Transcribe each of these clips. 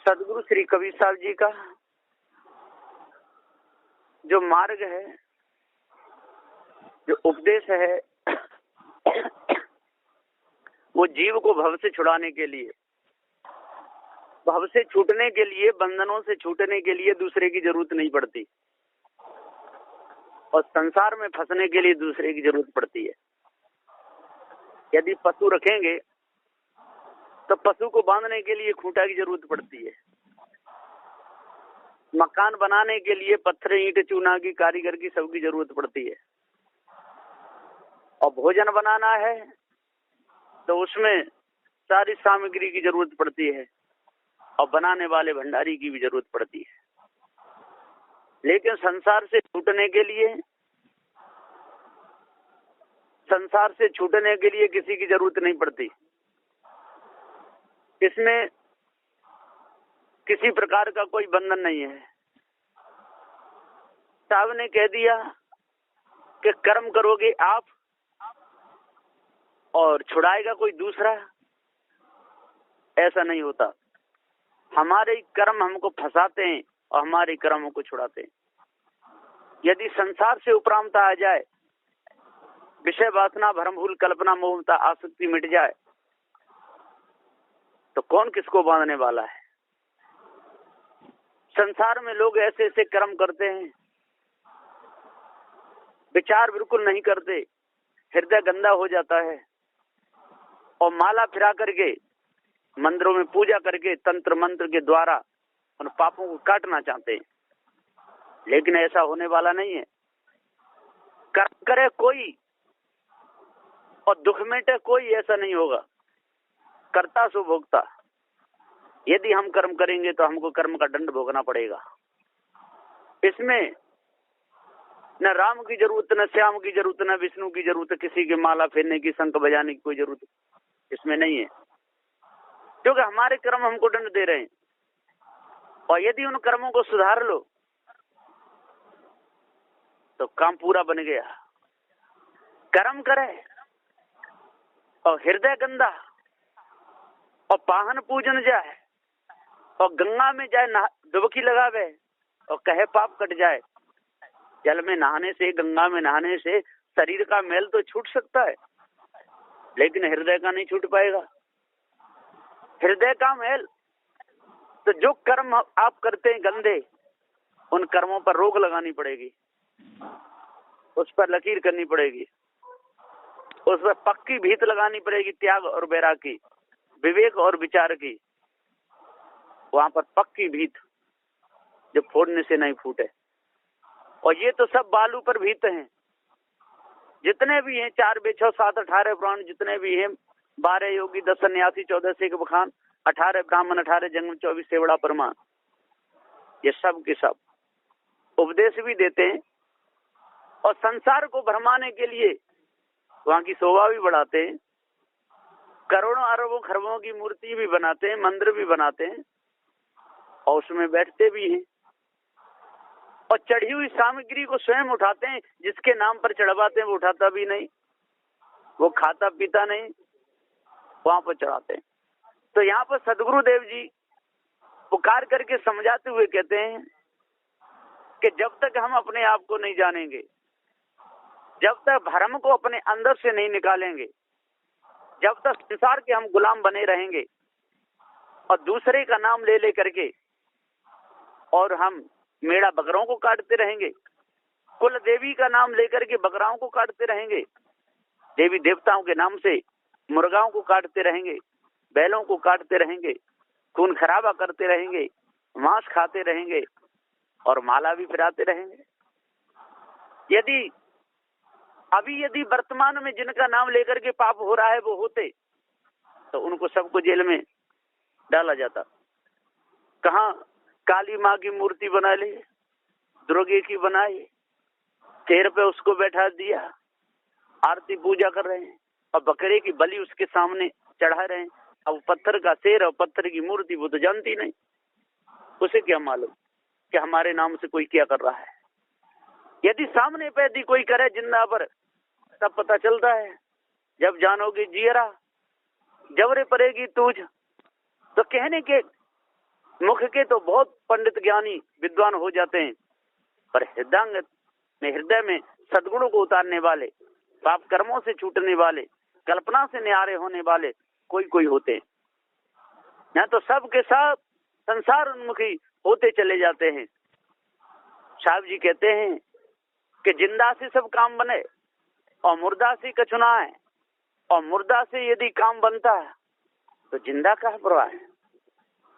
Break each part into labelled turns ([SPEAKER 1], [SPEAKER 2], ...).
[SPEAKER 1] सदगुरु श्री कबीर साहब जी का जो मार्ग है, जो उपदेश है, वो जीव को भव से छुड़ाने के लिए, भव से छूटने के लिए, बंधनों से छूटने के लिए दूसरे की जरूरत नहीं पड़ती, और संसार में फंसने के लिए दूसरे की जरूरत पड़ती है। यदि पशु रखेंगे तो पशु को बांधने के लिए खूंटा की जरूरत पड़ती है। मकान बनाने के लिए पत्थर, ईंट, चूना की, कारीगर की, सबकी जरूरत पड़ती है। और भोजन बनाना है तो उसमें सारी सामग्री की जरूरत पड़ती है, और बनाने वाले भंडारी की भी जरूरत पड़ती है। लेकिन संसार से छूटने के लिए, संसार से छूटने के लिए किसी की जरूरत नहीं पड़ती। इसमें किसी प्रकार का कोई बंधन नहीं है। साहब ने कह दिया कि कर्म करोगे आप और छुड़ाएगा कोई दूसरा, ऐसा नहीं होता। हमारे कर्म हमको फंसाते हैं और हमारे कर्मों को छुड़ाते हैं। यदि संसार से उपरामता आ जाए, विषय वासना, भ्रम, भूल, कल्पना, मोहमता, आसक्ति मिट जाए, तो कौन किसको बांधने वाला है। संसार में लोग ऐसे ऐसे कर्म करते हैं, विचार बिल्कुल नहीं करते, हृदय गंदा हो जाता है, और माला फिरा करके मंदिरों में पूजा करके तंत्र मंत्र के द्वारा उन पापों को काटना चाहते हैं। लेकिन ऐसा होने वाला नहीं है। कर्म करे कोई और दुख मेटे कोई, ऐसा नहीं होगा। कर्ता सो भोगता। यदि हम कर्म करेंगे तो हमको कर्म का दंड भोगना पड़ेगा। इसमें न राम की जरूरत, न श्याम की जरूरत, न विष्णु की जरूरत, किसी की माला फेरने की, शंख बजाने की कोई जरूरत इसमें नहीं है, क्योंकि हमारे कर्म हमको दंड दे रहे हैं। और यदि उन कर्मों को सुधार लो तो काम पूरा बन गया। कर्म करे और हृदय गंदा और पाहन पूजन जाए और गंगा में जाए डुबकी लगावे और कहे पाप कट जाए। जल में नहाने से, गंगा में नहाने से शरीर का मैल तो छूट सकता है, लेकिन हृदय का नहीं छूट पाएगा। हृदय का मैल, तो जो कर्म आप करते हैं गंदे, उन कर्मों पर रोक लगानी पड़ेगी, उस पर लकीर करनी पड़ेगी, उस पर पक्की भीत लगानी पड़ेगी, त्याग और वैराग की, विवेक और विचार की। वहां पर पक्की भीत जो फोड़ने से नहीं फूटे। और ये तो सब बालू पर भीत हैं। जितने भी हैं, 4 बेछो 7 18 पुराण जितने भी हैं, 12 योगी, 10 सन्यासी, 14 सिख बखान, 18 ब्राह्मण, 18 जंगम, 24 सेवड़ा प्रमाण, ये सब के सब उपदेश भी देते हैं और संसार को भरमाने के लिए वहां की शोभा भी बढ़ाते हैं। करोड़ों अरबों खरबों की मूर्ति भी बनाते हैं, मंदिर भी बनाते हैं, और उसमें बैठते भी हैं। और चढ़ी हुई सामग्री को स्वयं उठाते हैं। जिसके नाम पर चढ़वाते हैं वो उठाता भी नहीं, वो खाता पीता नहीं, वहां पर चढ़ाते हैं। तो यहाँ पर सदगुरुदेव जी पुकार करके समझाते हुए कहते हैं कि जब तक हम अपने आप को नहीं जानेंगे, जब तक भ्रम को अपने अंदर से नहीं निकालेंगे, जब तक संसार के हम गुलाम बने रहेंगे और दूसरे का नाम ले ले करके और हम मेढ़ा बकरों को काटते रहेंगे, कुल देवी का नाम लेकर के बकराओं को काटते रहेंगे, देवी देवताओं के नाम से मुर्गाओं को काटते रहेंगे, बैलों को काटते रहेंगे, खून खराबा करते रहेंगे, मांस खाते रहेंगे और माला भी फिराते रहेंगे। यदि वर्तमान में जिनका नाम लेकर के पाप हो रहा है वो होते, तो उनको सबको जेल में डाला जाता। कहाँ काली माँ की मूर्ति बना ली, दुर्गे की बनाई, चेहरे पे उसको बैठा दिया, आरती पूजा कर रहे हैं, और बकरे की बलि उसके सामने चढ़ा रहे हैं। अब पत्थर का शेर और पत्थर की मूर्ति वो तो जानती नहीं, उसे क्या मालूम कि हमारे नाम से कोई क्या कर रहा है। यदि सामने पे यदि कोई करे जिंदा पर, तब पता चलता है। जब जानोगे जियरा जबरे पड़ेगी तुझ, तो कहने के मुख के तो बहुत पंडित ज्ञानी विद्वान हो जाते हैं, पर हृदय में सद्गुणों को उतारने वाले, पाप कर्मों से छूटने वाले, कल्पना से न्यारे होने वाले कोई कोई होते हैं। यहाँ तो सब के सब संसार उन्मुखी होते चले जाते हैं। साहब जी कहते हैं कि जिंदा से सब काम बने और मुर्दा से कछुना है, और मुर्दा से यदि काम बनता है तो जिंदा का परवाह है,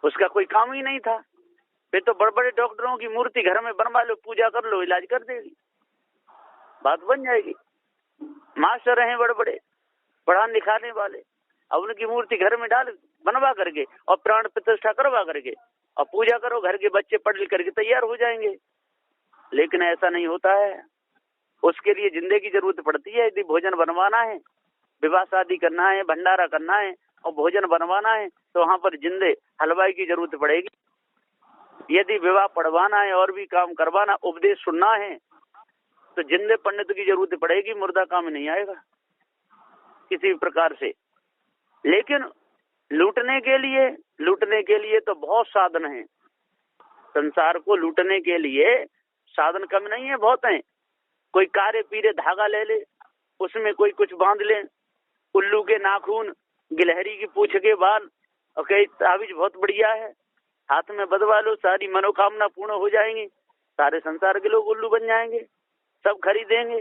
[SPEAKER 1] उसका कोई काम ही नहीं था। फिर तो बड़े बड़े डॉक्टरों की मूर्ति घर में बनवा लो, पूजा कर लो, इलाज कर देगी, बात बन जाएगी। मास्टर हैं बड़े बड़े पढ़ाने लिखाने वाले, अब उनकी मूर्ति घर में डाल बनवा करके और प्राण प्रतिष्ठा करवा करके और पूजा करो, घर के बच्चे पढ़ लिख करके तैयार हो जाएंगे। लेकिन ऐसा नहीं होता है, उसके लिए जिंदे की जरूरत पड़ती है। यदि भोजन बनवाना है, विवाह शादी करना है, भंडारा करना है और भोजन बनवाना है तो वहां पर जिंदे हलवाई की जरूरत पड़ेगी। यदि विवाह पढ़वाना है और भी काम करवाना, उपदेश सुनना है तो जिंदे पंडित की जरूरत पड़ेगी, मुर्दा काम नहीं आएगा किसी भी प्रकार से। लेकिन लूटने के लिए तो बहुत साधन हैं। संसार को लूटने के लिए साधन कम नहीं है, बहुत हैं। कोई कारे पीरे धागा ले ले, उसमें कोई कुछ बांध ले, उल्लू के नाखून, गिलहरी की पूंछ के बाल, और कई ताबीज बहुत बढ़िया है, हाथ में बदवा लो, सारी मनोकामना पूर्ण हो जाएंगी, सारे संसार के लोग उल्लू बन जाएंगे, सब खरीदेंगे।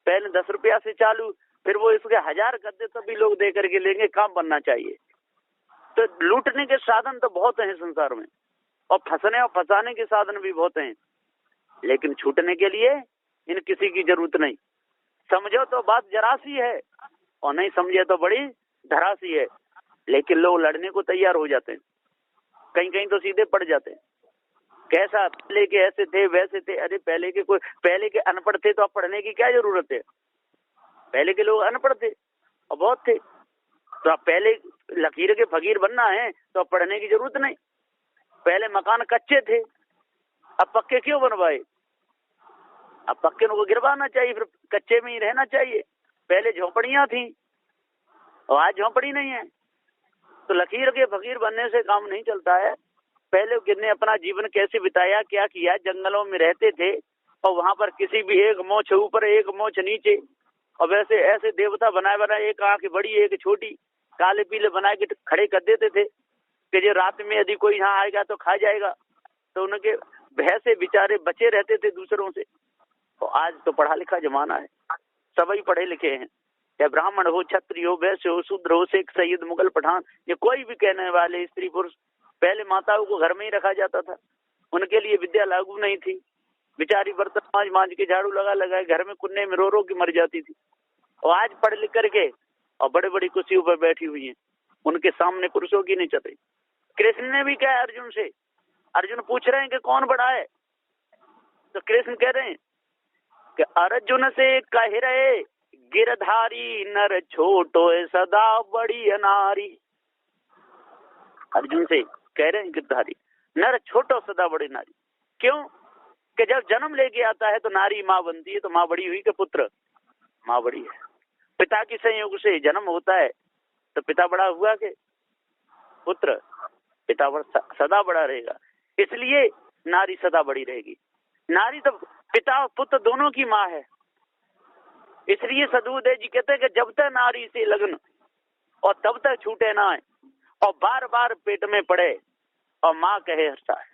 [SPEAKER 1] पहले 10 रुपया से चालू, फिर वो इसके 1000 कर दे तभी लोग दे करके लेंगे, काम बनना चाहिए। तो लूटने के साधन तो बहुत हैं संसार में, और फंसने और फंसाने के साधन भी बहुत हैं, लेकिन छूटने के लिए इन किसी की जरूरत नहीं। समझो तो बात जरा सी है और नहीं समझे तो बड़ी धरा सी है। लेकिन लोग लड़ने को तैयार हो जाते हैं, कहीं कहीं तो सीधे पड़ जाते हैं। कैसा पहले के ऐसे थे वैसे थे, अरे पहले के अनपढ़ थे तो अब पढ़ने की क्या जरूरत है? पहले के लोग अनपढ़ थे और बहुत थे, तो अब पहले लकीर के फकीर बनना है तो अब पढ़ने की जरूरत नहीं। पहले मकान कच्चे थे, अब पक्के क्यों बनवाए? अब पक्के को गिरवाना चाहिए, फिर कच्चे में ही रहना चाहिए। पहले झोपड़ियां थी और आज झोपड़ी नहीं है, तो लकीर के फकीर बनने से काम नहीं चलता है। पहले किसने अपना जीवन कैसे बिताया, क्या किया, जंगलों में रहते थे और वहां पर किसी भी एक मोछ ऊपर एक मोछ नीचे, और वैसे ऐसे देवता बनाए एक आंख बड़ी एक छोटी, काले पीले बना के खड़े कर देते थे कि जो रात में यदि कोई यहाँ आएगा तो खा जाएगा। तो उनके भय से बेचारे बचे रहते थे दूसरों से। और आज तो पढ़ा लिखा जमाना है, सभी पढ़े लिखे हैं, चाहे ब्राह्मण हो, क्षत्रिय हो, वैश्य हो, शूद्र हो, सिख, सैयद, मुगल, पठान, ये कोई भी कहने वाले, स्त्री पुरुष। पहले माताओं को घर में ही रखा जाता था, उनके लिए विद्या लागू नहीं थी, बेचारी बर्तन मांझ के झाड़ू लगा घर में कुन्ने में रो के मर जाती थी। और आज पढ़ लिख करके और बड़े बड़ी कुर्सियों पर बैठी हुई हैं, उनके सामने पुरुषों की नहीं चल रही। कृष्ण ने भी कहा अर्जुन से, अर्जुन पूछ रहे हैं कि कौन बड़ा है, तो कृष्ण कह रहे हैं कि अर्जुन से कह रहे गिरधारी नर छोटो सदा बड़ी नारी। अर्जुन से कह रहे हैं गिरधारी नर छोटो सदा बड़ी नारी। क्यों? कि जब जन्म लेके आता है तो नारी माँ बनती है, तो माँ बड़ी हुई कि पुत्र? माँ बड़ी है। पिता की संयोग से जन्म होता है तो पिता बड़ा हुआ कि पुत्र? पिता सदा बड़ा रहेगा, इसलिए नारी सदा बड़ी रहेगी। नारी तो पिता और पुत्र दोनों की माँ है। इसलिए सदुदेव जी कहते हैं कि जब तक नारी से लगन और तब तक छूटे ना है, और बार बार पेट में पड़े और माँ कहे हर्षा है।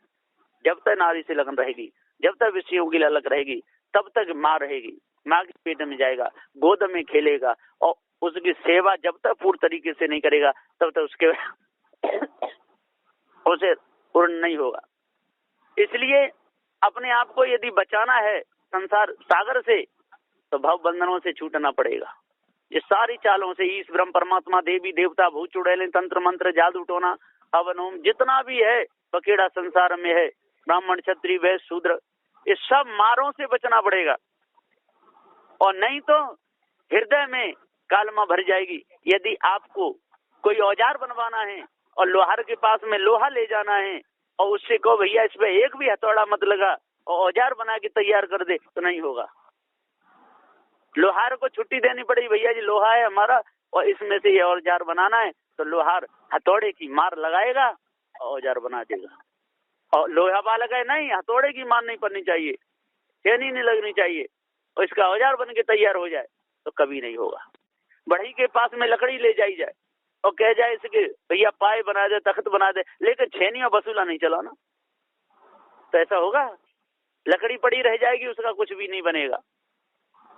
[SPEAKER 1] जब तक नारी से लगन रहेगी, जब तक विषयों की ललक रहेगी, तब तक माँ रहेगी, माँ के पेट में जाएगा, गोद में खेलेगा, और उसकी सेवा जब तक पूर्ण तरीके से नहीं करेगा तब तक उसके उसे पूर्ण नहीं होगा। इसलिए अपने आप को यदि बचाना है संसार सागर से, तो भव बंधनों से छूटना पड़ेगा। ये सारी चालों से, ईश ब्रह्म परमात्मा, देवी देवता, भूत चुड़ैल, तंत्र मंत्र, जादू टोना, हवन होम, जितना भी है बकेड़ा संसार में है, ब्राह्मण क्षत्रिय वैश्य शूद्र, ये सब मारों से बचना पड़ेगा। और नहीं तो हृदय में कालमा भर जाएगी। यदि आपको कोई औजार बनवाना है और लोहार के पास में लोहा ले जाना है और उससे कहो भैया इस पे एक भी हथौड़ा मत लगा और औजार बना के तैयार कर दे, तो नहीं होगा। लोहार को छुट्टी देनी पड़ेगी, भैया जी लोहा है हमारा और इसमें से ये औजार बनाना है, तो लोहार हथौड़े की मार लगाएगा और औजार बना देगा। और लोहा बालक है नहीं, हथौड़े की मान नहीं पड़नी चाहिए, चैनी नहीं लगनी चाहिए, और इसका औजार बन के तैयार हो जाए तो कभी नहीं होगा। बढ़ई के पास में लकड़ी ले जाई जाए और कह जाए इसके भैया पाए बना दे, तख्त बना दे, लेकिन छेनी और बसूला नहीं चलाना, तो ऐसा होगा? लकड़ी पड़ी रह जाएगी, उसका कुछ भी नहीं बनेगा।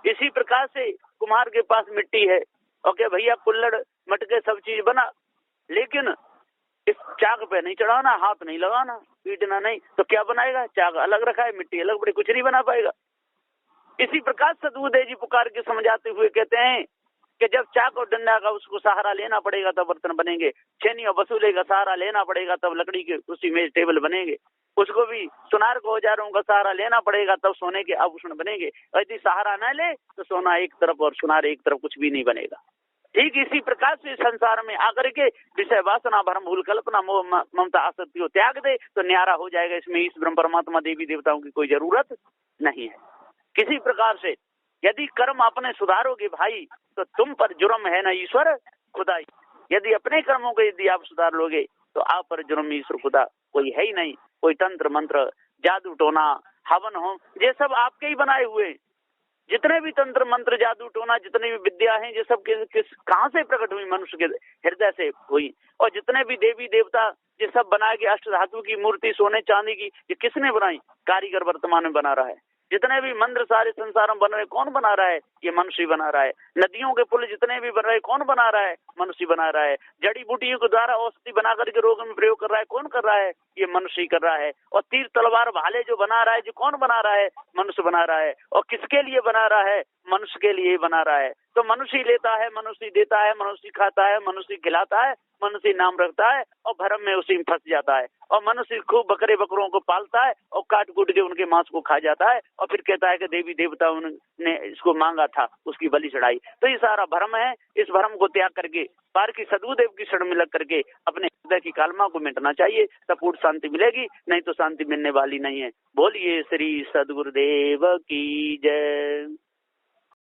[SPEAKER 1] इसी प्रकार से कुम्हार के पास मिट्टी है और क्या भैया कुल्हड़ मटके सब चीज बना, लेकिन इस चाक पे नहीं चढ़ाना, हाथ नहीं लगाना, पीटना नहीं, तो क्या बनाएगा? चाक अलग रखा है, मिट्टी अलग पड़ी, कुछ नहीं बना पाएगा। इसी प्रकार सदगुरुदेव जी पुकार के समझाते हुए कहते हैं कि जब चाक और डंडा का उसको सहारा लेना पड़ेगा तब बर्तन बनेंगे, छेनी और बसूले का सहारा लेना पड़ेगा तब लकड़ी के उसी मेज टेबल बनेंगे, उसको भी सुनार को औजारों का सहारा लेना पड़ेगा तब सोने के आभूषण बनेंगे। यदि सहारा न ले तो सोना एक तरफ और सुनार एक तरफ, कुछ भी नहीं बनेगा। ठीक इसी प्रकार से संसार में आकर के विषय वासना भ्रम भूल कल्पना मोह ममता आसक्ति को त्याग दे तो न्यारा हो जाएगा। इसमें इस ब्रह्म परमात्मा देवी देवताओं की कोई जरूरत नहीं है। किसी प्रकार से यदि कर्म अपने सुधारोगे भाई तो तुम पर जुर्म है ना ईश्वर खुदाई। यदि अपने कर्मों को यदि आप सुधार लोगे तो आप पर जुर्म ईश्वर खुदा कोई है ही नहीं। कोई तंत्र मंत्र जादू टोना हवन होम ये सब आपके ही बनाए हुए, जितने भी तंत्र मंत्र जादू टोना जितनी भी विद्या हैं ये सब किस कहां से प्रकट हुई? मनुष्य के हृदय से हुई। और जितने भी देवी देवता ये सब बनाए गए, अष्ट धातु की मूर्ति सोने चांदी की, ये किसने बनाई? कारीगर वर्तमान में बना रहा है। जितने भी मंदिर सारे संसार में बन रहे कौन बना रहा है? ये मनुष्य बना रहा है। नदियों के पुल जितने भी बन रहे कौन बना रहा है? मनुष्य बना रहा है। जड़ी बूटियों के द्वारा औषधि बना करके रोग में प्रयोग कर रहा है कौन कर रहा है? ये मनुष्य कर रहा है। और तीर तलवार भाले जो बना रहा है जो कौन बना रहा है? मनुष्य बना रहा है। और किसके लिए बना रहा है? मनुष्य के लिए बना रहा है। तो मनुष्य लेता है, मनुष्य देता है, मनुष्य खाता है, मनुष्य खिलाता है, मनुष्य नाम रखता है और भरम में उसी में फंस जाता है। और मनुष्य खूब बकरे बकरों को पालता है और काट कूट के उनके मांस को खा जाता है और फिर कहता है कि देवी देवताओं ने इसको मांगा था, उसकी बलि चढ़ाई। तो ये सारा भ्रम है। इस भ्रम को त्याग करके पार की सदगुरुदेव की शरण में लग करके अपने हृदय की कालमा को मिटना चाहिए, तब पूर्ण शांति मिलेगी, नहीं तो शांति मिलने वाली नहीं है। बोलिए श्री सदगुरुदेव की जय।